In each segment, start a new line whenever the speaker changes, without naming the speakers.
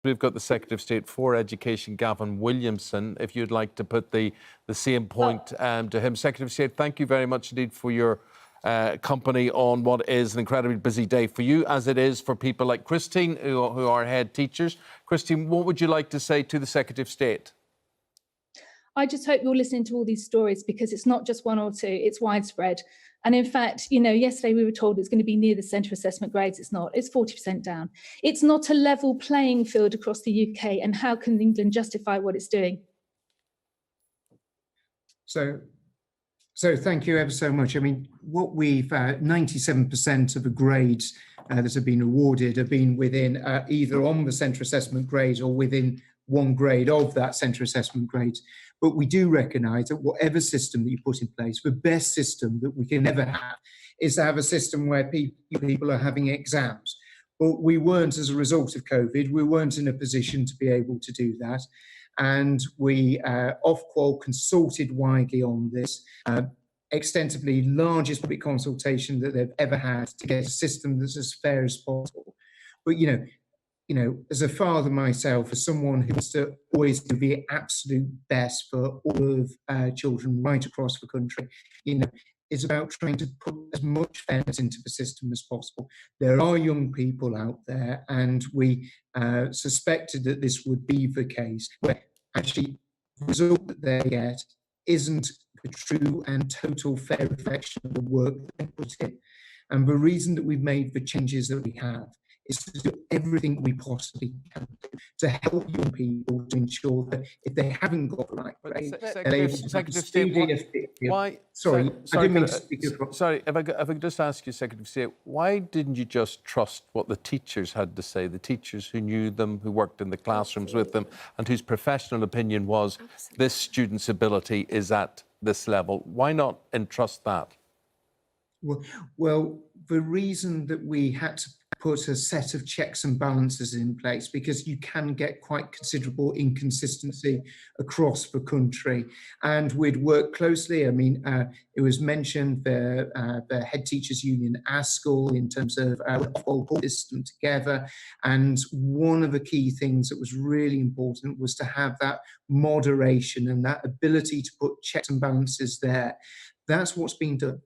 We've got the Secretary of State for Education, Gavin Williamson, if you'd like to put the same point to him. Secretary of State, thank you very much indeed for your company on what is an incredibly busy day for you, as it is for people like Christine, who are head teachers. Christine, what would you like to say to the Secretary of State?
I just hope you're listening to all these stories, because it's not just one or two, it's widespread. And in fact, you know, yesterday we were told it's going to be near the centre assessment grades. It's not. It's 40% down. It's not a level playing field across the UK. And how can England justify what it's doing?
So thank you ever so much. I mean, what we've 97% of the grades that have been awarded have been within either on the centre assessment grades or within one grade of that centre assessment grades. But we do recognise that whatever system that you put in place, the best system that we can ever have is to have a system where people are having exams. But we weren't, as a result of COVID, we weren't in a position to be able to do that. And we, Ofqual, consulted widely on this, extensively, largest public consultation that they've ever had to get a system that's as fair as possible. But, you know, as a father myself, as someone who wants to always do the absolute best for all of children right across the country, you know, it's about trying to put as much fairness into the system as possible. There are young people out there, and we suspected that this would be the case, where actually the result that they get isn't the true and total fair reflection of the work that they put in. And the reason that we've made the changes that we have is to do everything we possibly can to help young people to ensure that if they haven't got the right grade, they're able to
why?
Sorry, I didn't mean to speak across.
Sorry, if I could just ask you, Secretary of State, why didn't you just trust what the teachers had to say, the teachers who knew them, who worked in the classrooms with them, and whose professional opinion was this student's ability is at this level? Why not entrust that?
Well, the reason that we had to put a set of checks and balances in place, because you can get quite considerable inconsistency across the country, and we'd work closely. I mean, it was mentioned the Head Teachers Union ASCL in terms of whole system together, and one of the key things that was really important was to have that moderation and that ability to put checks and balances there. That's what's been done,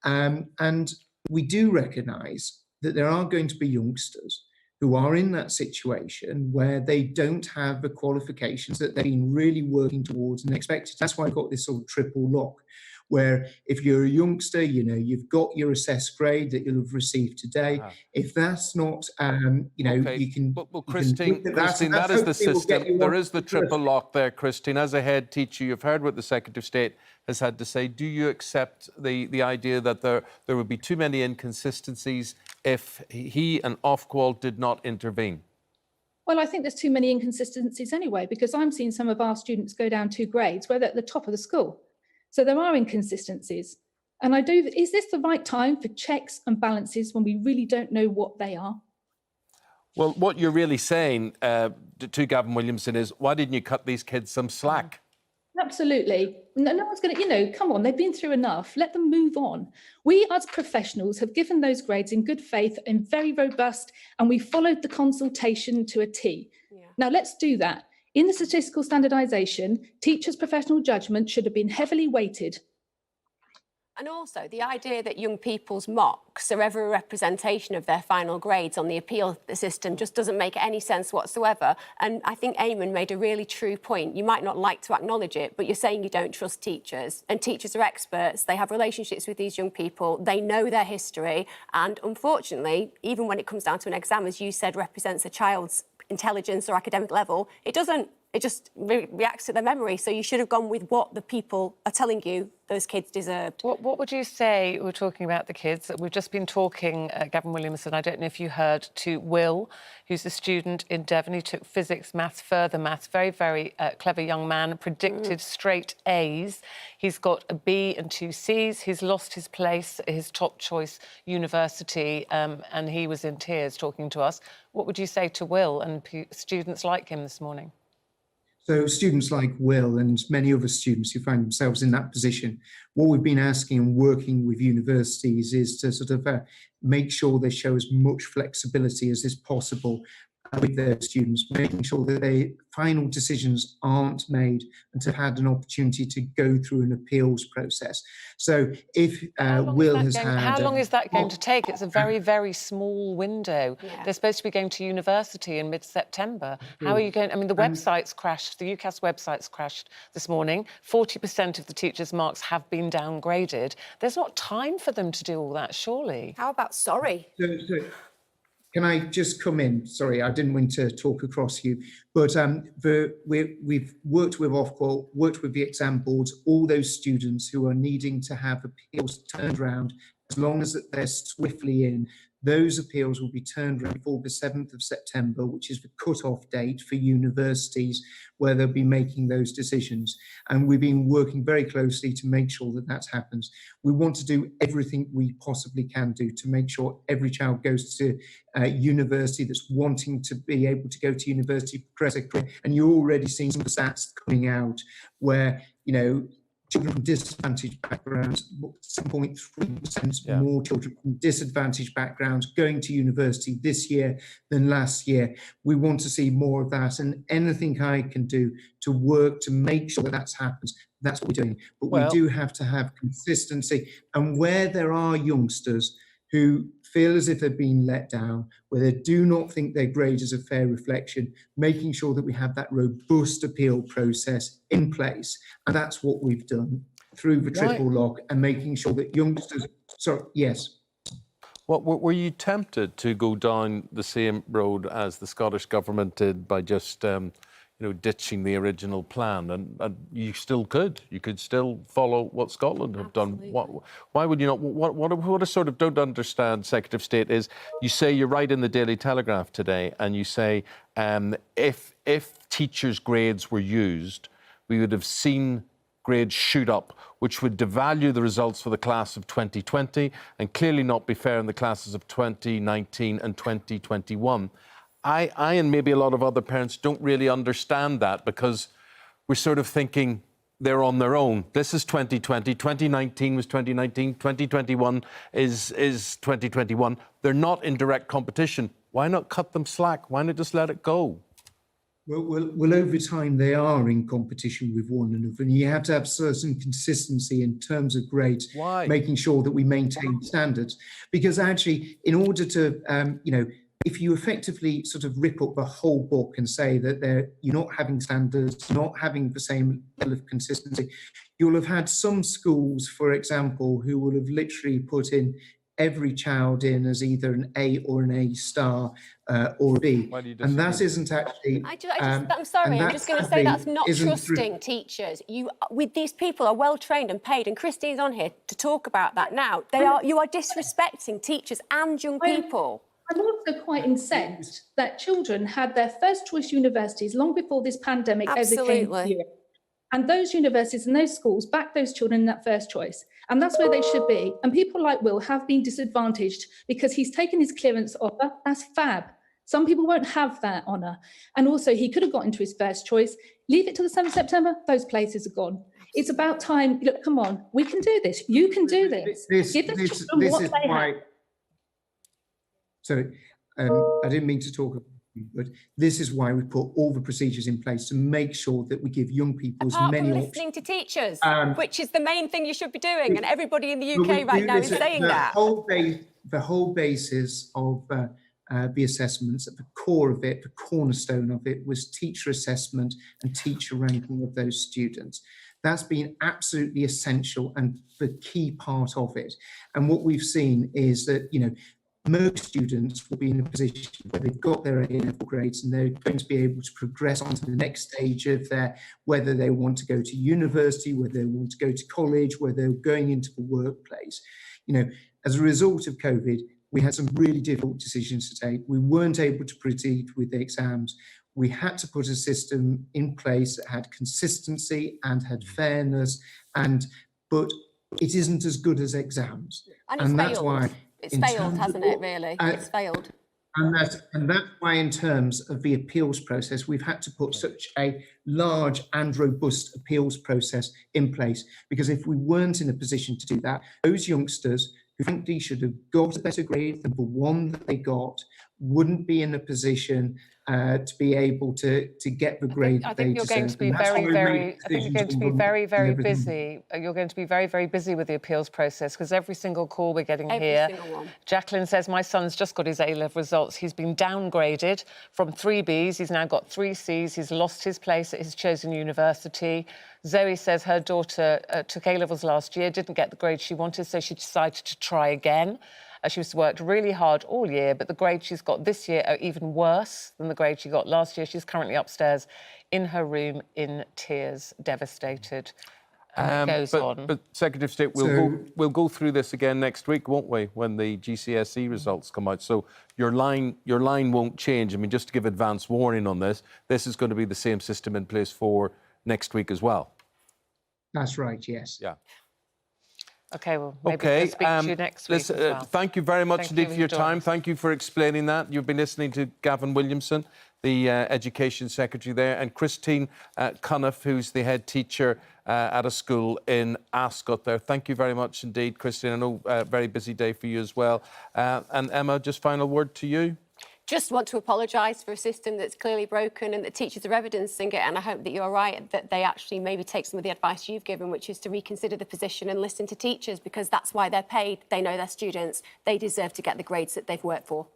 and we do recognise that there are going to be youngsters who are in that situation where they don't have the qualifications that they've been really working towards and expected. That's why I got this sort of triple lock, where if you're a youngster, you know, you've got your assessed grade that you'll have received today. If that's not, you know,
okay.
you can...
Well, Christine, that is the system. There is the triple lock there, Christine. As a head teacher, you've heard what the Secretary of State has had to say. Do you accept the idea that there would be too many inconsistencies if he and Ofqual did not intervene?
Well, I think there's too many inconsistencies anyway, because I'm seeing some of our students go down 2 grades where they're at the top of the school. So there are inconsistencies. And is this the right time for checks and balances when we really don't know what they are?
Well, what you're really saying to Gavin Williamson is, why didn't you cut these kids some slack?
Absolutely. No one's going to, you know, come on, they've been through enough. Let them move on. We as professionals have given those grades in good faith and very robust, and we followed the consultation to a T. Yeah. Now let's do that. In the statistical standardisation, teachers' professional judgment should have been heavily weighted.
And also, the idea that young people's mocks are ever a representation of their final grades on the appeal system just doesn't make any sense whatsoever. And I think Eamonn made a really true point. You might not like to acknowledge it, but you're saying you don't trust teachers. And teachers are experts. They have relationships with these young people. They know their history. And unfortunately, even when it comes down to an exam, as you said, represents a child's intelligence or academic level, it doesn't. It just reacts to their memory. So you should have gone with what the people are telling you those kids deserved.
What would you say, we're talking about the kids, we've just been talking, Gavin Williamson, I don't know if you heard, to Will, who's a student in Devon. He took physics, maths, further maths, very, very clever young man, predicted straight A's. He's got a B and 2 C's. He's lost his place at his top choice university, and he was in tears talking to us. What would you say to Will and students like him this morning?
So students like Will and many other students who find themselves in that position, what we've been asking and working with universities is to sort of make sure they show as much flexibility as is possible with their students, making sure that their final decisions aren't made until they've had an opportunity to go through an appeals process. So if Will has had...
How long is that going to take? It's a very, very small window.
Yeah.
They're supposed to be going to university in mid-September. How are you going... I mean, the website's crashed, the UCAS website's crashed this morning. 40% of the teachers' marks have been downgraded. There's not time for them to do all that, surely.
How about sorry?
Can I just come in? Sorry, I didn't mean to talk across you, but we've worked with Ofqual, worked with the exam boards, all those students who are needing to have appeals turned around, as long as they're swiftly in. Those appeals will be turned around before the 7th of September, which is the cut-off date for universities where they'll be making those decisions. And we've been working very closely to make sure that that happens. We want to do everything we possibly can do to make sure every child goes to university that's wanting to be able to go to university, progress their career. And you're already seeing some of the stats coming out where, you know, children from disadvantaged backgrounds, 7.3% more children from disadvantaged backgrounds going to university this year than last year. We want to see more of that, and anything I can do to work to make sure that happens, that's what we're doing. But we do have to have consistency, and where there are youngsters who feel as if they've been let down, where they do not think their grade is a fair reflection, making sure that we have that robust appeal process in place. And that's what we've done through the triple lock, and making sure that youngsters... Sorry, yes.
What, were you tempted to go down the same road as the Scottish Government did by just you know, ditching the original plan? And you still could. You could still follow what Scotland have done. Why would you not? What I sort of don't understand, Secretary of State, is you say, you're right in the Daily Telegraph today, and you say if teachers' grades were used, we would have seen grades shoot up, which would devalue the results for the class of 2020 and clearly not be fair in the classes of 2019 and 2021. I and maybe a lot of other parents don't really understand that, because we're sort of thinking they're on their own. This is 2020, 2019 was 2019, 2021 is 2021. They're not in direct competition. Why not cut them slack? Why not just let it go?
Well, over time, they are in competition with one another, and you have to have certain consistency in terms of grades, making sure that we maintain standards. Because actually, in order to, you know, if you effectively sort of rip up the whole book and say that you're not having standards, not having the same level of consistency, you'll have had some schools, for example, who will have literally put in every child in as either an A or an A star or a B. And that isn't actually...
I'm sorry, I'm just going to say that's not trusting teachers. With these people are well trained and paid, and Christine's on here to talk about that now. You are disrespecting teachers and young people.
I'm also quite incensed that children had their first choice universities long before this pandemic ever came to Europe. And those universities and those schools back those children in that first choice. And that's where they should be. And people like Will have been disadvantaged because he's taken his clearance offer. That's fab. Some people won't have that honour. And also, he could have got into his first choice. Leave it till the 7th of September, those places are gone. It's about time. Look, come on, we can do this. You can do this. Give the children what they have.
Sorry, I didn't mean to talk about it, but this is why we put all the procedures in place to make sure that we give young people as many options.
Listening to teachers, which is the main thing you should be doing, and everybody in the UK right now is saying that.
The whole basis of the assessments, at the core of it, the cornerstone of it, was teacher assessment and teacher ranking of those students. That's been absolutely essential and the key part of it. And what we've seen is that, you know, most students will be in a position where they've got their A-level grades and they're going to be able to progress on to the next stage of whether they want to go to university, whether they want to go to college, whether they're going into the workplace. You know, as a result of COVID, we had some really difficult decisions to take. We weren't able to proceed with the exams. We had to put a system in place that had consistency and had fairness, but it isn't as good as exams.
And
that's why...
It's failed, hasn't it, really? It's failed.
And that's why, in terms of the appeals process, we've had to put such a large and robust appeals process in place, because if we weren't in a position to do that, those youngsters who frankly should have got a better grade than the one that they got wouldn't be in a position to be able to get the grade
I
that they
think you're going to
deserve.
be
And that's why
very,
we
very.
make
I think you're going to
decisions
be
on
very, very
everything.
busy. You're going to be very, very busy with the appeals process because every single call we're getting
Every
here.
single one.
Jacqueline says my son's just got his A-level results. He's been downgraded from 3 Bs. He's now got 3 Cs. He's lost his place at his chosen university. Zoe says her daughter took A-levels last year, didn't get the grade she wanted, so she decided to try again. She's worked really hard all year, but the grades she's got this year are even worse than the grade she got last year. She's currently upstairs in her room in tears, devastated. And it goes on.
But Secretary of State, we'll go through this again next week, won't we, when the GCSE results come out? So your line won't change. I mean, just to give advance warning on this is going to be the same system in place for next week as well.
That's right, yes.
Yeah.
OK, well, maybe we'll speak to you next week as well.
Thank you very much indeed for your time. Thank you for explaining that. You've been listening to Gavin Williamson, the Education Secretary there, and Christine Cunniffe, who's the head teacher at a school in Ascot there. Thank you very much indeed, Christine. I know a very busy day for you as well. And Emma, just final word to you.
Just want to apologise for a system that's clearly broken and that teachers are evidencing it, and I hope that you're right, that they actually maybe take some of the advice you've given, which is to reconsider the position and listen to teachers, because that's why they're paid. They know their students. They deserve to get the grades that they've worked for.